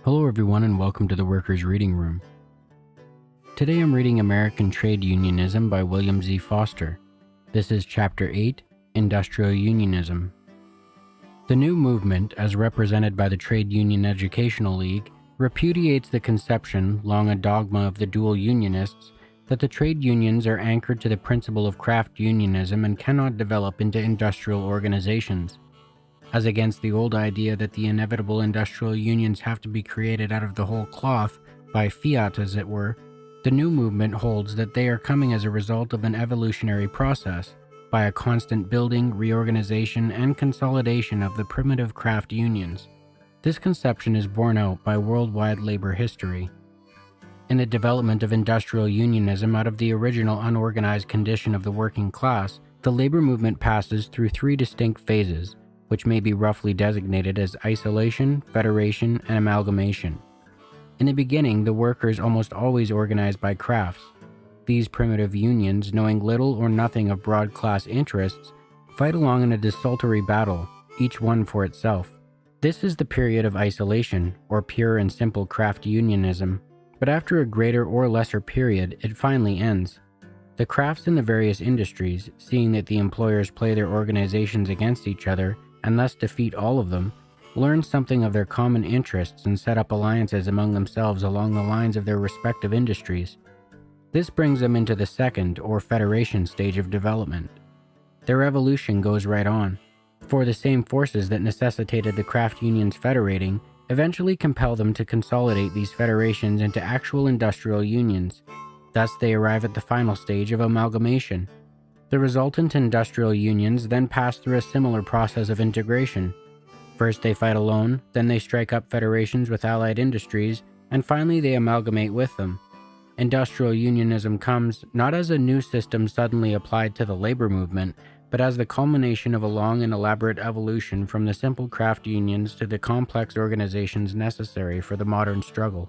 Hello everyone and welcome to the Workers' Reading Room. Today I'm reading American Trade Unionism by William Z. Foster. This is Chapter 8, Industrial Unionism. The new movement, as represented by the Trade Union Educational League, repudiates the conception, long a dogma of the dual unionists, that the trade unions are anchored to the principle of craft unionism and cannot develop into industrial organizations. As against the old idea that the inevitable industrial unions have to be created out of the whole cloth, by fiat as it were, the new movement holds that they are coming as a result of an evolutionary process, by a constant building, reorganization, and consolidation of the primitive craft unions. This conception is borne out by worldwide labor history. In the development of industrial unionism out of the original unorganized condition of the working class, the labor movement passes through three distinct phases, which may be roughly designated as isolation, federation, and amalgamation. In the beginning, the workers almost always organized by crafts. These primitive unions, knowing little or nothing of broad class interests, fight along in a desultory battle, each one for itself. This is the period of isolation, or pure and simple craft unionism, but after a greater or lesser period, it finally ends. The crafts in the various industries, seeing that the employers play their organizations against each other, and thus defeat all of them, learn something of their common interests and set up alliances among themselves along the lines of their respective industries. This brings them into the second, or federation stage of development. Their evolution goes right on, for the same forces that necessitated the craft unions federating eventually compel them to consolidate these federations into actual industrial unions. Thus they arrive at the final stage of amalgamation. The resultant industrial unions then pass through a similar process of integration. First they fight alone, then they strike up federations with allied industries, and finally they amalgamate with them. Industrial unionism comes not as a new system suddenly applied to the labor movement, but as the culmination of a long and elaborate evolution from the simple craft unions to the complex organizations necessary for the modern struggle.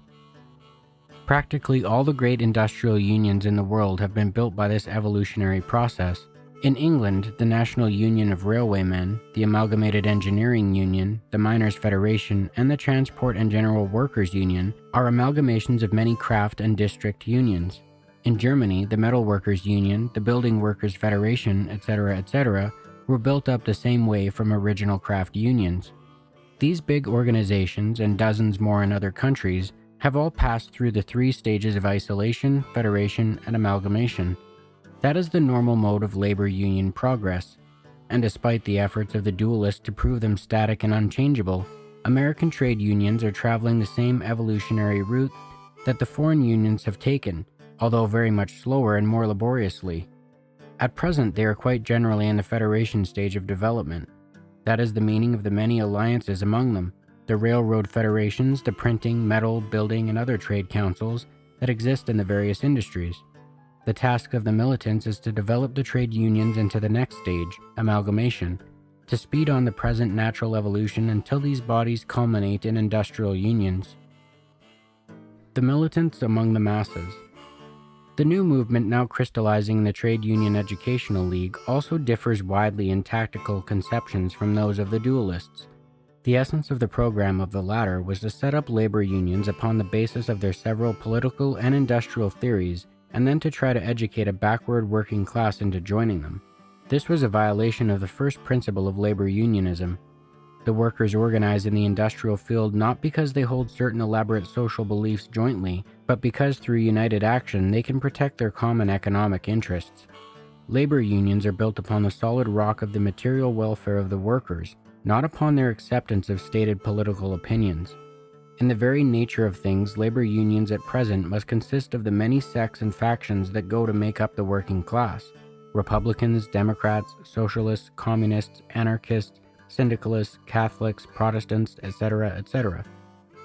Practically all the great industrial unions in the world have been built by this evolutionary process. In England, the National Union of Railwaymen, the Amalgamated Engineering Union, the Miners' Federation, and the Transport and General Workers Union are amalgamations of many craft and district unions. In Germany, the Metal Workers Union, the Building Workers Federation, etc., were built up the same way from original craft unions. These big organizations, and dozens more in other countries, have all passed through the three stages of isolation, federation, and amalgamation. That is the normal mode of labor union progress, and despite the efforts of the dualists to prove them static and unchangeable, American trade unions are traveling the same evolutionary route that the foreign unions have taken, although very much slower and more laboriously. At present, they are quite generally in the federation stage of development. That is the meaning of the many alliances among them, the railroad federations, the printing, metal, building, and other trade councils that exist in the various industries. The task of the militants is to develop the trade unions into the next stage, amalgamation, to speed on the present natural evolution until these bodies culminate in industrial unions. The militants among the masses. The new movement now crystallizing in the Trade Union Educational League also differs widely in tactical conceptions from those of the dualists. The essence of the program of the latter was to set up labor unions upon the basis of their several political and industrial theories, and then to try to educate a backward working class into joining them. This was a violation of the first principle of labor unionism. The workers organize in the industrial field not because they hold certain elaborate social beliefs jointly, but because through united action they can protect their common economic interests. Labor unions are built upon the solid rock of the material welfare of the workers, not upon their acceptance of stated political opinions. In the very nature of things, labor unions at present must consist of the many sects and factions that go to make up the working class: Republicans, Democrats, Socialists, Communists, Anarchists, Syndicalists, Catholics, Protestants, etc.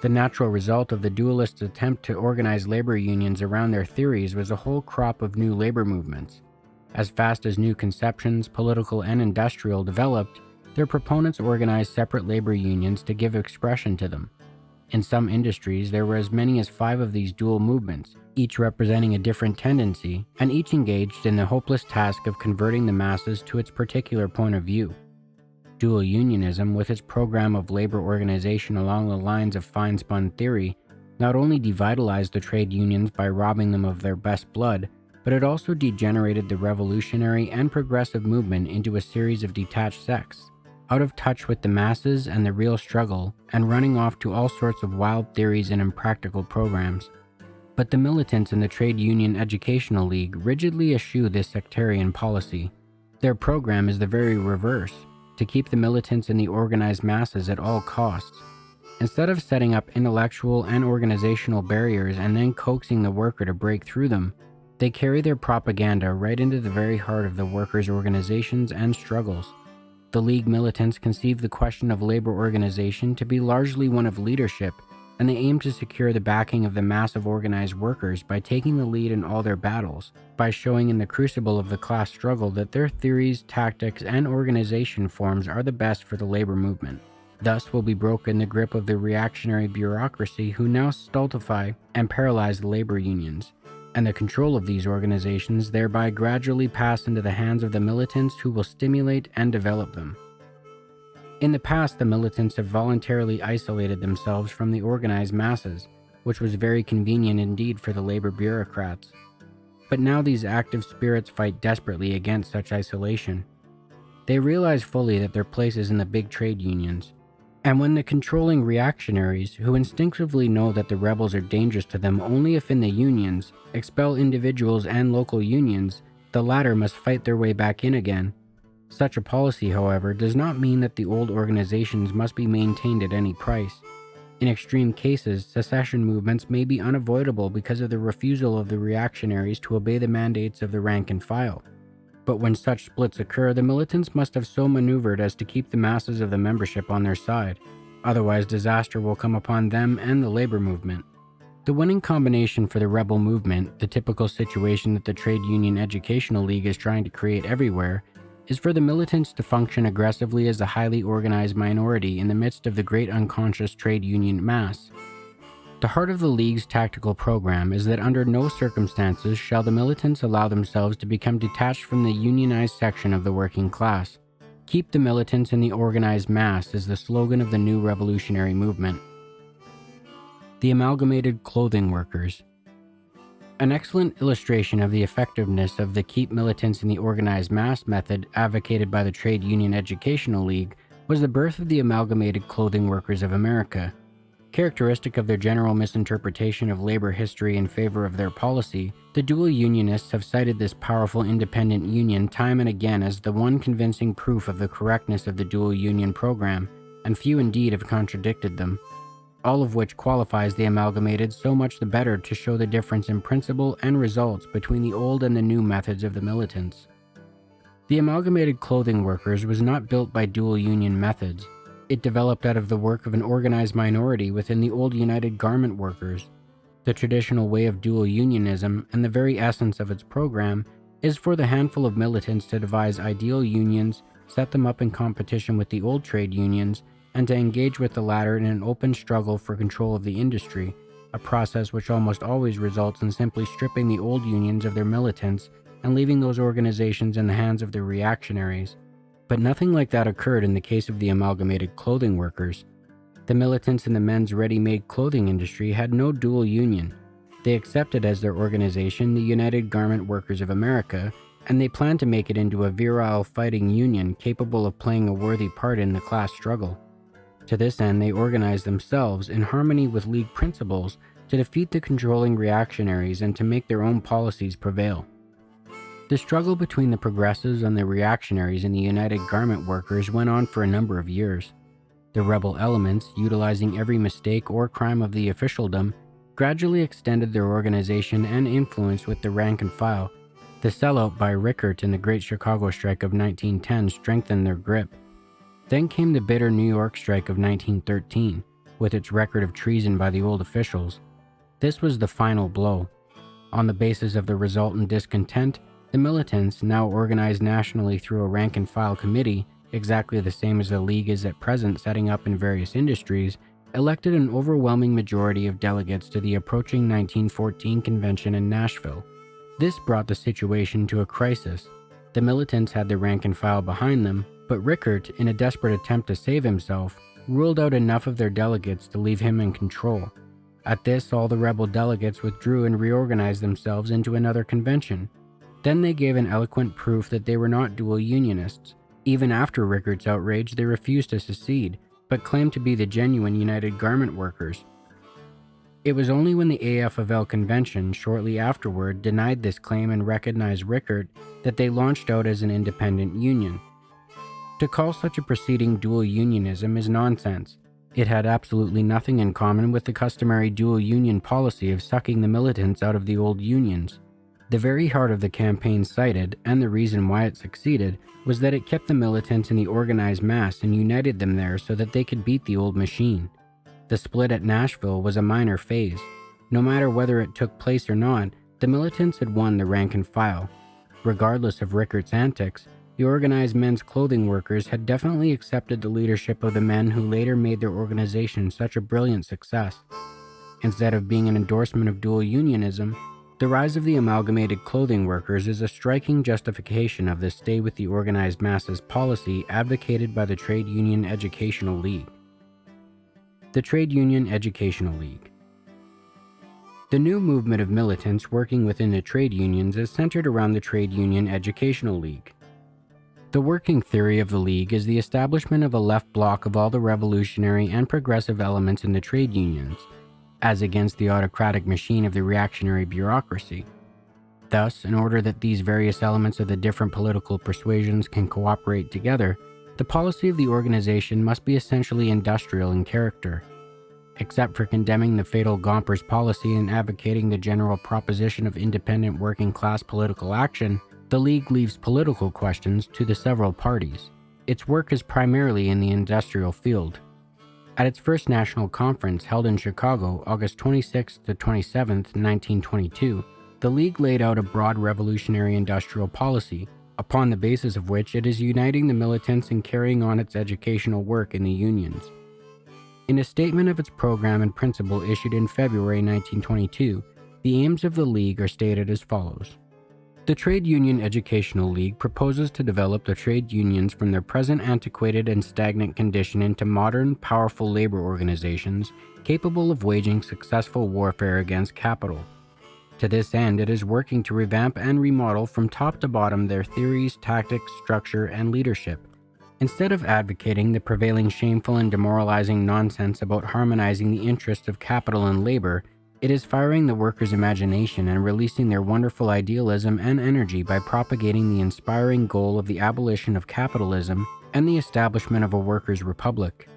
The natural result of the dualists' attempt to organize labor unions around their theories was a whole crop of new labor movements. As fast as new conceptions, political and industrial, developed, their proponents organized separate labor unions to give expression to them. In some industries, there were as many as 5 of these dual movements, each representing a different tendency, and each engaged in the hopeless task of converting the masses to its particular point of view. Dual unionism, with its program of labor organization along the lines of fine-spun theory, not only devitalized the trade unions by robbing them of their best blood, but it also degenerated the revolutionary and progressive movement into a series of detached sects, out of touch with the masses and the real struggle, and running off to all sorts of wild theories and impractical programs. But the militants in the Trade Union Educational League rigidly eschew this sectarian policy. Their program is the very reverse, to keep the militants in the organized masses at all costs. Instead of setting up intellectual and organizational barriers and then coaxing the worker to break through them, they carry their propaganda right into the very heart of the workers' organizations and struggles. The League militants conceive the question of labor organization to be largely one of leadership, and they aim to secure the backing of the mass of organized workers by taking the lead in all their battles, by showing in the crucible of the class struggle that their theories, tactics, and organization forms are the best for the labor movement. Thus will be broken the grip of the reactionary bureaucracy who now stultify and paralyze the labor unions, and the control of these organizations thereby gradually pass into the hands of the militants who will stimulate and develop them. In the past, the militants have voluntarily isolated themselves from the organized masses, which was very convenient indeed for the labor bureaucrats. But now these active spirits fight desperately against such isolation. They realize fully that their place is in the big trade unions, and when the controlling reactionaries, who instinctively know that the rebels are dangerous to them only if in the unions, expel individuals and local unions, the latter must fight their way back in again. Such a policy, however, does not mean that the old organizations must be maintained at any price. In extreme cases, secession movements may be unavoidable because of the refusal of the reactionaries to obey the mandates of the rank and file. But when such splits occur, the militants must have so maneuvered as to keep the masses of the membership on their side. Otherwise, disaster will come upon them and the labor movement. The winning combination for the rebel movement, the typical situation that the Trade Union Educational League is trying to create everywhere, is for the militants to function aggressively as a highly organized minority in the midst of the great unconscious trade union mass. The heart of the League's tactical program is that under no circumstances shall the militants allow themselves to become detached from the unionized section of the working class. Keep the militants in the organized mass is the slogan of the new revolutionary movement. The Amalgamated Clothing Workers. An excellent illustration of the effectiveness of the keep militants in the organized mass method advocated by the Trade Union Educational League was the birth of the Amalgamated Clothing Workers of America. Characteristic of their general misinterpretation of labor history in favor of their policy, the dual unionists have cited this powerful independent union time and again as the one convincing proof of the correctness of the dual union program, and few indeed have contradicted them. All of which qualifies the amalgamated so much the better to show the difference in principle and results between the old and the new methods of the militants. The Amalgamated Clothing Workers was not built by dual union methods. It developed out of the work of an organized minority within the old United Garment Workers. The traditional way of dual unionism and the very essence of its program is for the handful of militants to devise ideal unions, set them up in competition with the old trade unions, and to engage with the latter in an open struggle for control of the industry, a process which almost always results in simply stripping the old unions of their militants and leaving those organizations in the hands of the reactionaries. But nothing like that occurred in the case of the Amalgamated Clothing Workers. The militants in the men's ready-made clothing industry had no dual union. They accepted as their organization the United Garment Workers of America, and they planned to make it into a virile fighting union capable of playing a worthy part in the class struggle. To this end, they organized themselves in harmony with League principles to defeat the controlling reactionaries and to make their own policies prevail. The struggle between the progressives and the reactionaries in the United Garment Workers went on for a number of years. The rebel elements, utilizing every mistake or crime of the officialdom, gradually extended their organization and influence with the rank and file. The sellout by Rickert in the Great Chicago Strike of 1910 strengthened their grip. Then came the bitter New York Strike of 1913, with its record of treason by the old officials. This was the final blow. On the basis of the resultant discontent, the militants, now organized nationally through a rank-and-file committee, exactly the same as the League is at present setting up in various industries, elected an overwhelming majority of delegates to the approaching 1914 convention in Nashville. This brought the situation to a crisis. The militants had the rank and file behind them, But Rickert, in a desperate attempt to save himself, ruled out enough of their delegates to leave him in control. At this, all the rebel delegates withdrew and reorganized themselves into another convention. Then they gave an eloquent proof that they were not dual unionists. Even after Rickert's outrage, they refused to secede, but claimed to be the genuine United Garment Workers. It was only when the AFL convention, shortly afterward, denied this claim and recognized Rickert that they launched out as an independent union. To call such a proceeding dual unionism is nonsense. It had absolutely nothing in common with the customary dual union policy of sucking the militants out of the old unions. The very heart of the campaign cited, and the reason why it succeeded, was that it kept the militants in the organized mass and united them there so that they could beat the old machine. The split at Nashville was a minor phase. No matter whether it took place or not, the militants had won the rank and file. Regardless of Rickert's antics, the organized men's clothing workers had definitely accepted the leadership of the men who later made their organization such a brilliant success. Instead of being an endorsement of dual unionism, the rise of the amalgamated clothing workers is a striking justification of the stay with the organized masses policy advocated by the Trade Union Educational League. The Trade Union Educational League. The new movement of militants working within the trade unions is centered around the Trade Union Educational League. The working theory of the League is the establishment of a left bloc of all the revolutionary and progressive elements in the trade unions, as against the autocratic machine of the reactionary bureaucracy. Thus, in order that these various elements of the different political persuasions can cooperate together, the policy of the organization must be essentially industrial in character. Except for condemning the fatal Gompers policy and advocating the general proposition of independent working-class political action, the League leaves political questions to the several parties. Its work is primarily in the industrial field. At its first national conference held in Chicago, August 26 to 27, 1922, the League laid out a broad revolutionary industrial policy, upon the basis of which it is uniting the militants and carrying on its educational work in the unions. In a statement of its program and principle issued in February 1922, the aims of the League are stated as follows. The Trade Union Educational League proposes to develop the trade unions from their present antiquated and stagnant condition into modern, powerful labor organizations capable of waging successful warfare against capital. To this end, it is working to revamp and remodel from top to bottom their theories, tactics, structure, and leadership. Instead of advocating the prevailing shameful and demoralizing nonsense about harmonizing the interests of capital and labor, it is firing the workers' imagination and releasing their wonderful idealism and energy by propagating the inspiring goal of the abolition of capitalism and the establishment of a workers' republic.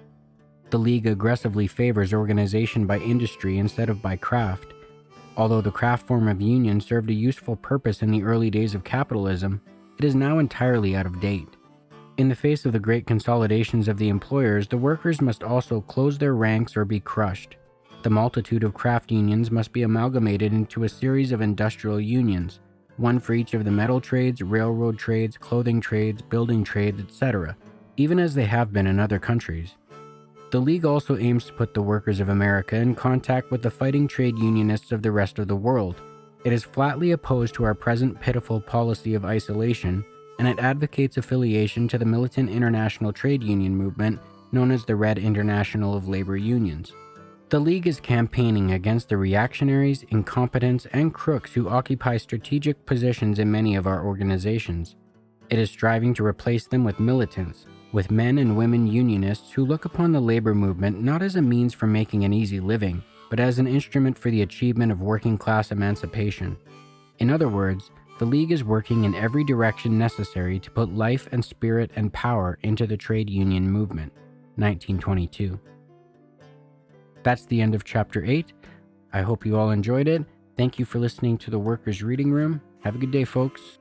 The League aggressively favors organization by industry instead of by craft. Although the craft form of union served a useful purpose in the early days of capitalism, it is now entirely out of date. In the face of the great consolidations of the employers, the workers must also close their ranks or be crushed. The multitude of craft unions must be amalgamated into a series of industrial unions, one for each of the metal trades, railroad trades, clothing trades, building trades, etc., even as they have been in other countries. The League also aims to put the workers of America in contact with the fighting trade unionists of the rest of the world. It is flatly opposed to our present pitiful policy of isolation, and it advocates affiliation to the militant international trade union movement known as the Red International of Labor Unions. The League is campaigning against the reactionaries, incompetents, and crooks who occupy strategic positions in many of our organizations. It is striving to replace them with militants, with men and women unionists who look upon the labor movement not as a means for making an easy living, but as an instrument for the achievement of working-class emancipation. In other words, the League is working in every direction necessary to put life and spirit and power into the trade union movement. 1922. That's the end of Chapter 8. I hope you all enjoyed it. Thank you for listening to the Workers' Reading Room. Have a good day, folks.